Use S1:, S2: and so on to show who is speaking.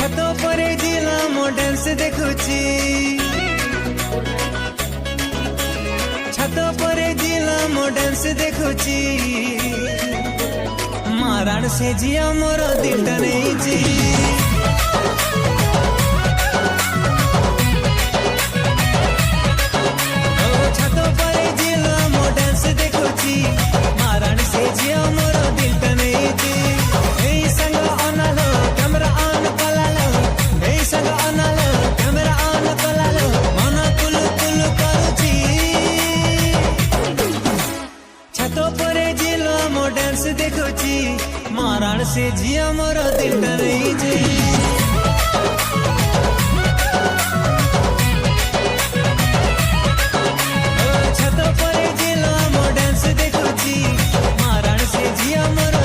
S1: छात पर जिला मो डांस देखुची छात पर जिला मो डांस देखुची माराण से जिया मोर दिलटा नहीं छात पर जिला मो डांस देखुची माराण से जिया मोर दिलटा नहीं संग अनालो कैमरा ऑन कलालो संग अनालो कैमरा ऑन कलालो मन कुलु कुलु करुची छात पर जिला मो डांस देखुची माराण से जिया मोर दिलटा नहीं छात पर जिला मो डांस देखुची माराण से जिया मोर